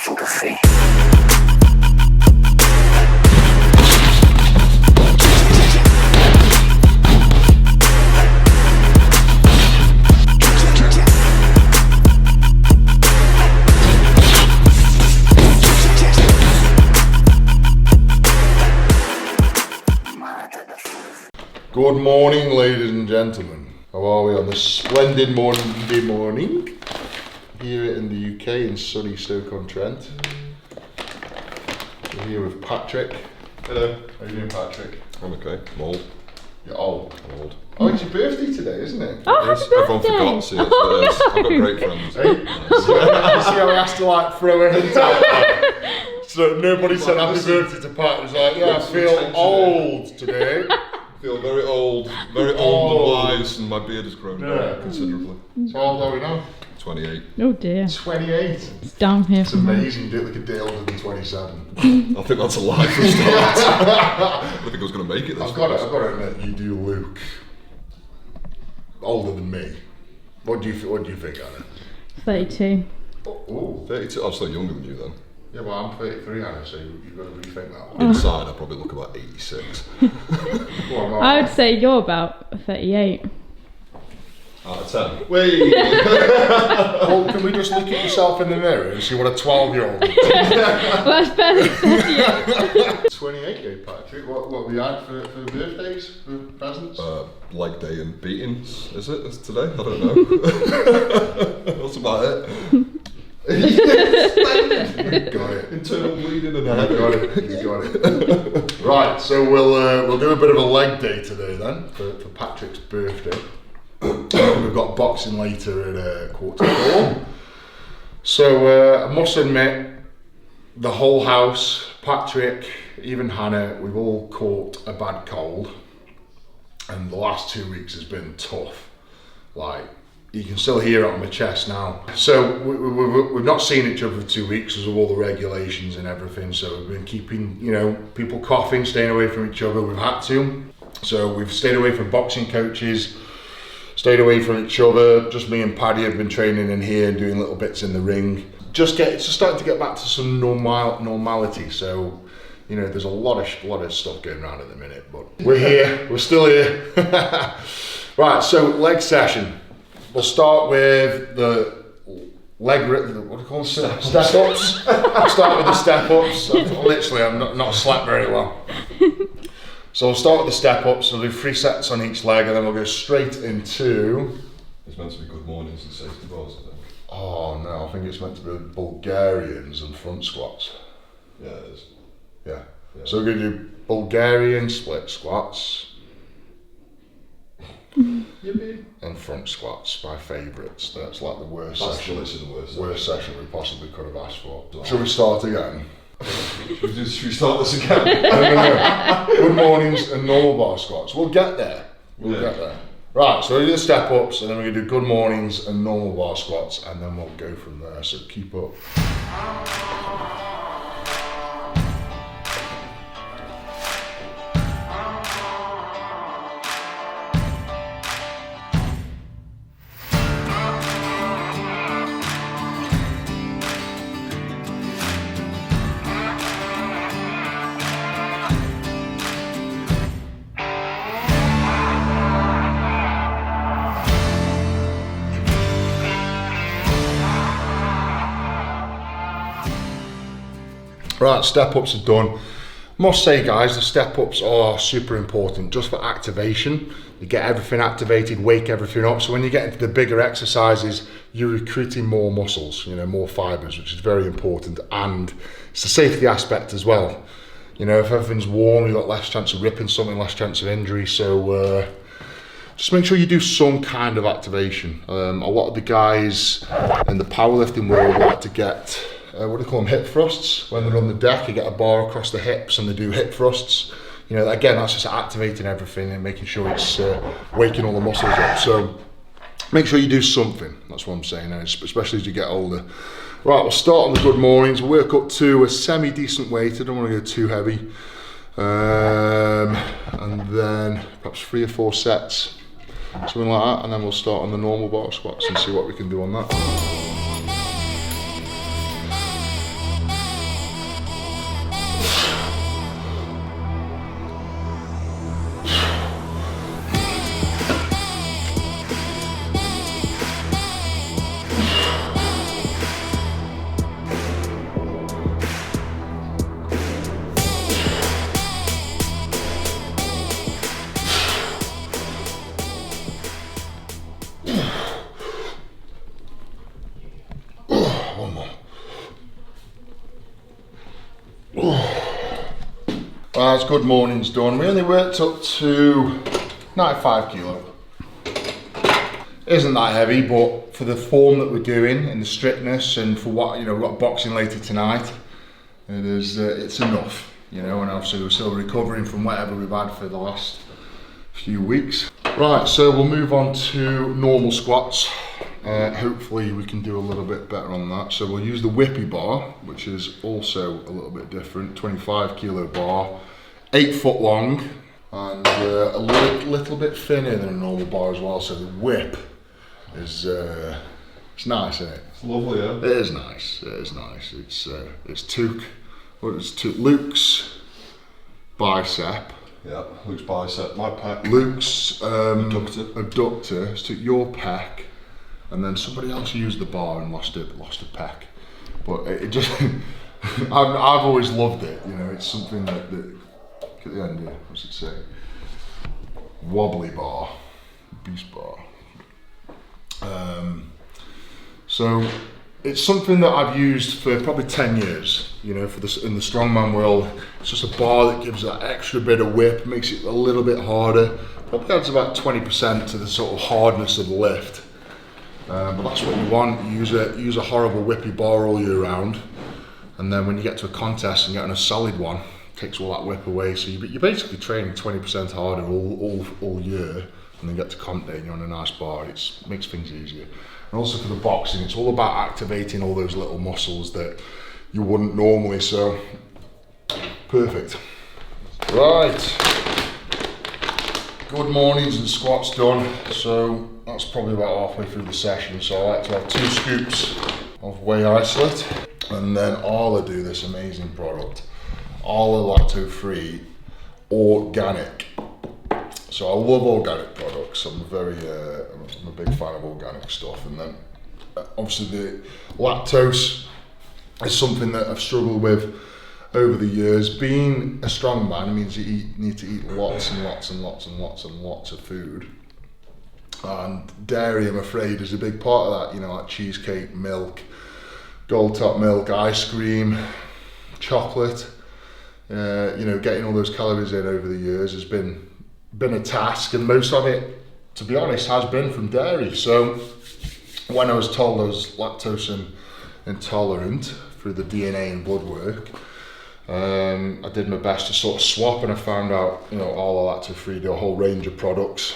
sympathy. Good morning, ladies and gentlemen. How are we on this splendid Monday morning here in the UK in sunny Stoke-on-Trent? We're here with Patrick. Hello. How are you doing, Patrick? I'm okay. I'm old. You're old. I'm old. Oh, it's your birthday today, isn't it? Oh, happy birthday! Everyone forgot to see it. I've got great friends. Hey, see how I has to like throw a hint out there? So nobody said happy birthday to Pat. It was like, yeah, I feel old today. I feel very old and wise, and my beard has grown considerably. So how old are we now? 28. Oh dear. 28. It's down here. It's amazing. You look like a day older than 27. I think that's a lie for a start. I don't think I was going to make it this I've got to admit, you do look older than me. What do you think, Anna? 32. Oh, 32. I'm still younger than you then. yeah, well, I'm 33, Anna, so you've got to rethink that one. Inside, I probably look about 86. Go on, I would say you're about 38. Out of 10. Wait! Well, can we just look at yourself in the mirror and see what a 12-year-old is? Well, that's better than 38. 28, you Patrick. What we had for birthdays, for presents? Leg day and beatings, is it? It's today? I don't know. That's about it. You got it. Internal bleeding and You got it. Right, so we'll do a bit of a leg day today then for Patrick's birthday. We've got boxing later at 4:15. So I must admit, the whole house, Patrick, even Hannah, we've all caught a bad cold, and the last 2 weeks has been tough. Like, you can still hear it on my chest now. So we've not seen each other for 2 weeks because of all the regulations and everything. So we've been keeping, people coughing, staying away from each other. We've had to. So we've stayed away from boxing coaches, stayed away from each other. Just me and Paddy have been training in here and doing little bits in the ring. It's just starting to get back to some normality. So, there's a lot of stuff going around at the minute, but we're here. We're still here. Right. So leg session. We'll start with the leg, what do you call them? Step ups. I'll start with the step ups. Literally, I'm not slept very well. So we'll start with the step ups. We'll do 3 sets on each leg, and then we'll go straight into. It's meant to be good mornings and safety balls, I think. Oh no, I think it's meant to be Bulgarians and front squats. Yeah, it is. Yeah. So we're going to do Bulgarian split squats. And front squats, my favourites. That's like the worst session. The worst session we possibly could have asked for. Shall we start again? Should we start this again? No. Good mornings and normal bar squats. We'll get there. We'll get there. Right, so we do the step ups, and then we're going to do good mornings and normal bar squats, and then we'll go from there. So keep up. Right, step ups are done. Must say, guys, the step ups are super important just for activation. You get everything activated, wake everything up. So when you get into the bigger exercises, you're recruiting more muscles, more fibers, which is very important. And it's the safety aspect as well. If everything's warm, you've got less chance of ripping something, less chance of injury. So just make sure you do some kind of activation. A lot of the guys in the powerlifting world like to get what do they call them, hip thrusts. When they're on the deck, you get a bar across the hips and they do hip thrusts. Again, that's just activating everything and making sure it's waking all the muscles up. So make sure you do something, that's what I'm saying, especially as you get older. Right, we'll start on the good mornings. We'll work up to a semi-decent weight. I don't want to go too heavy. And then perhaps 3 or 4 sets, something like that, and then we'll start on the normal bar squats and see what we can do on that. Well, that's good morning's done. We only worked up to 95 kilo. Isn't that heavy, but for the form that we're doing and the strictness and for what, you know, we've got boxing later tonight, it is, it's enough, you know, and obviously we're still recovering from whatever we've had for the last few weeks. Right, so we'll move on to normal squats. Hopefully we can do a little bit better on that. So we'll use the whippy bar, which is also a little bit different. 25 kilo bar, 8 foot long, and a little bit thinner than a normal bar as well. So the whip is it's nice, isn't it? It's lovely, yeah. It is nice. It is nice. It's Luke's bicep. Yeah, Luke's bicep, my pec. Luke's Adductor. Adductor. So your pec. And then somebody else used the bar and lost a pec, but it just I've always loved it. You know, it's something that look at the end here. What's it say? Wobbly bar, beast bar. So it's something that I've used for probably 10 years. You know, for this in the strongman world, it's just a bar that gives that extra bit of whip, makes it a little bit harder. Probably adds about 20% to the sort of hardness of the lift. But that's what you want. You use a horrible whippy bar all year round, and then when you get to a contest and get on a solid one, it takes all that whip away. So you're basically training 20% harder all year, and then get to comp day and you're on a nice bar. It makes things easier. And also for the boxing, it's all about activating all those little muscles that you wouldn't normally. So perfect. Right. Good mornings and squats done. So that's probably about halfway through the session. So I like to have 2 scoops of whey isolate, and then Arla do this amazing product, Arla lacto free organic. So I love organic products. I'm a big fan of organic stuff. And then obviously the lactose is something that I've struggled with over the years. Being a strong man means you need to eat lots and lots and lots and lots and lots of food. And dairy, I'm afraid, is a big part of that. You know, like cheesecake, milk, gold top milk, ice cream, chocolate. You know, getting all those calories in over the years has been a task, and most of it, to be honest, has been from dairy. So when I was told I was lactose intolerant through the DNA and blood work, I did my best to sort of swap, and I found out, you know, all lacto free do a whole range of products,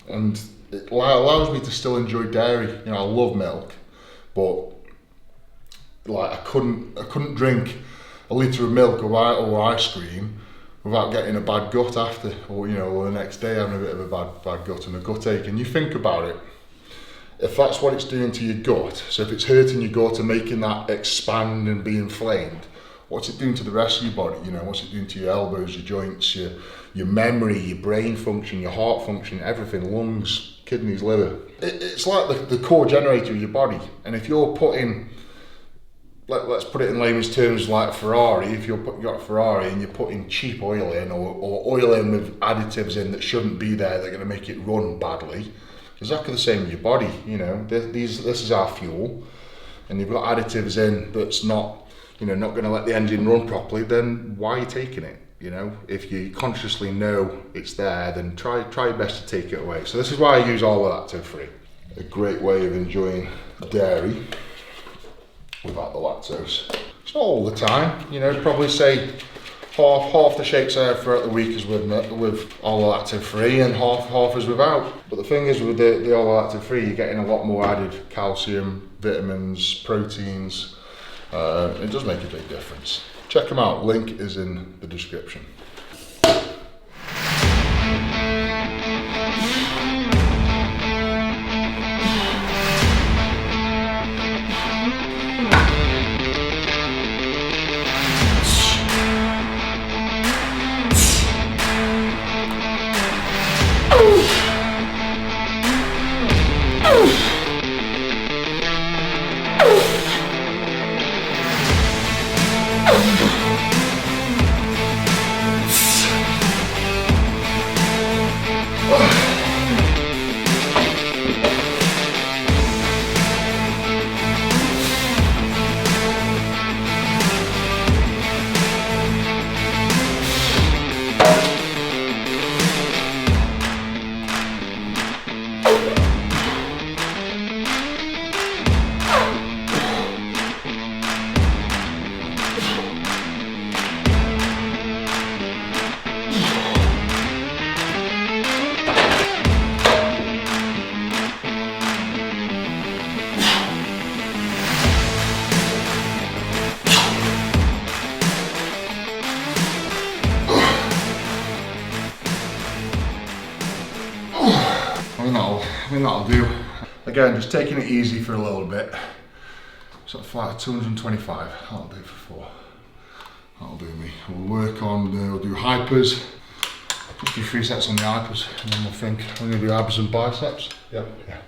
and it allows me to still enjoy dairy. You know, I love milk, but like I couldn't drink a litre of milk or ice cream without getting a bad gut after, or you know, or the next day having a bit of a bad gut and a gut ache. And you think about it, if that's what it's doing to your gut, so if it's hurting your gut and making that expand and be inflamed, what's it doing to the rest of your body? You know, what's it doing to your elbows, your joints, your memory, your brain function, your heart function, everything, lungs, kidneys, liver. It's like the core generator of your body. And if you're putting, let's put it in layman's terms, like a Ferrari, if you've got a Ferrari and you're putting cheap oil in, or oil in with additives in that shouldn't be there, they're going to make it run badly. Exactly the same with your body. You know, this is our fuel, and you've got additives in that's not, you know, not going to let the engine run properly, then why are you taking it? You know, if you consciously know it's there, then try your best to take it away. So this is why I use all lacto free. A great way of enjoying dairy without the lactose. It's not all the time, you know, probably say half the shakes I have throughout the week is with all lacto free, and half is without. But the thing is, with the all lacto free, you're getting a lot more added calcium, vitamins, proteins. It does make a big difference. Check them out, link is in the description. think that'll do. Again, just taking it easy for a little bit. Sort of like 225, that'll do for 4. That'll do me. We'll work on, we'll do hypers. Just do 3 sets on the hypers, and then we'll think we're going to do abs and biceps. Yep. Yeah.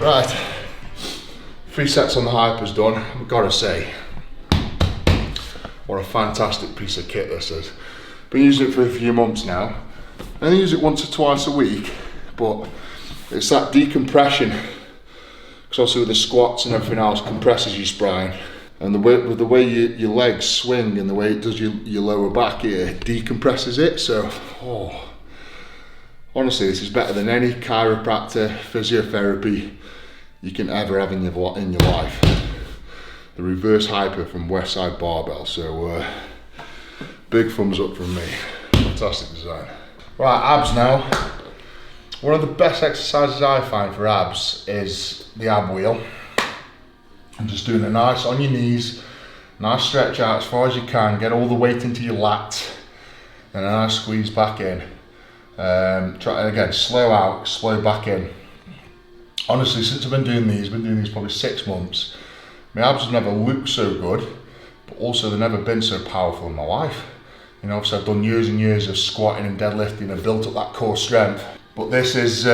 Right, 3 sets on the hypers done. I've got to say, what a fantastic piece of kit this is. Been using it for a few months now. I only use it once or twice a week, but it's that decompression, because also with the squats and everything else, compresses your spine. And with the way your legs swing and the way it does your lower back here, it decompresses it. So, honestly, this is better than any chiropractor, physiotherapy you can ever have in your life. The reverse hyper from Westside Barbell. So, big thumbs up from me. Fantastic design. Right, abs now. One of the best exercises I find for abs is the ab wheel. And just doing it nice on your knees, nice stretch out as far as you can, get all the weight into your lats, and a nice squeeze back in. Try again, slow out, slow back in. Honestly, since I've been doing these probably 6 months, my abs have never looked so good, but also they've never been so powerful in my life. You know, obviously I've done years and years of squatting and deadlifting and built up that core strength, but this is,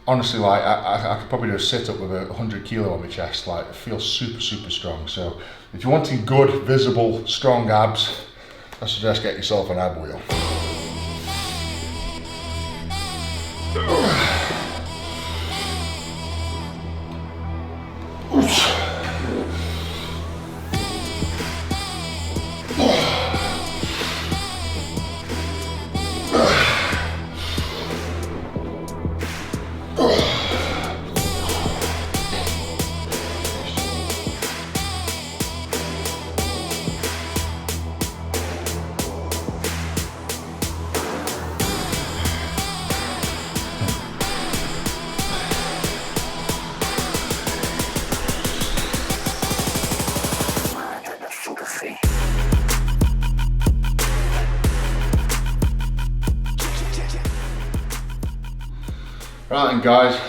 honestly, like I could probably do a sit-up with 100 kilo on my chest. Like, it feels super, super strong. So if you're wanting good, visible, strong abs, I suggest get yourself an ab wheel. Right then guys,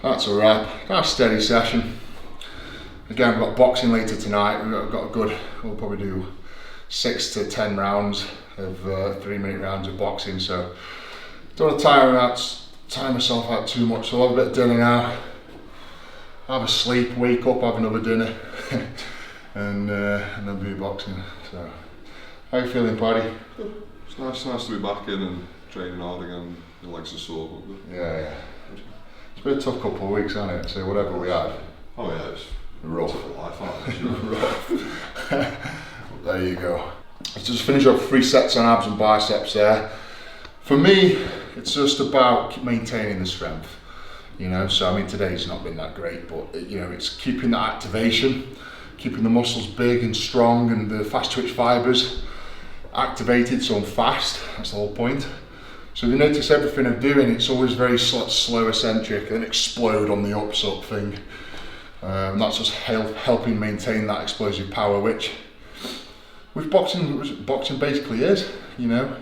that's a wrap. Nice steady session. Again, we've got boxing later tonight. We've got a good, we'll probably do 6 to 10 rounds of 3-minute rounds of boxing. So don't want to tire myself out too much. So I'll have a bit of dinner now, have a sleep, wake up, have another dinner, and then do boxing. So how are you feeling, Paddy? It's nice to be back in and training hard again. Your legs are sore. Yeah. It's been a tough couple of weeks, hasn't it? So whatever we had. Oh yeah, it's rough. Rough. There you go. Let's just finish off 3 sets on abs and biceps there. For me, it's just about maintaining the strength. You know, so I mean today's not been that great, but you know, it's keeping that activation, keeping the muscles big and strong and the fast twitch fibers activated, so I'm fast. That's the whole point. So if you notice everything I'm doing, it's always very slow eccentric and explode on the ups up thing. That's just helping maintain that explosive power, which boxing basically is. You know,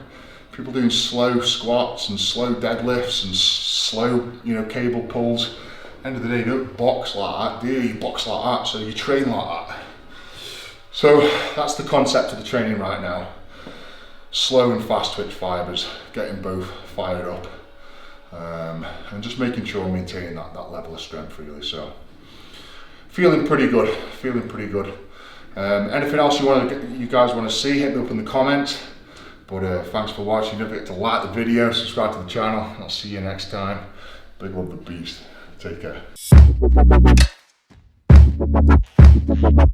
people doing slow squats and slow deadlifts and slow, you know, cable pulls. End of the day, you don't box like that, do you? You box like that, so you train like that. So that's the concept of the training right now. Slow and fast twitch fibers, getting both fired up, and just making sure I'm maintaining that level of strength really. So feeling pretty good. Anything else you guys want to see, hit me up in the comments. But thanks for watching. Don't forget to like the video, subscribe to the channel, and I'll see you next time. Big love the beast. Take care. Bye.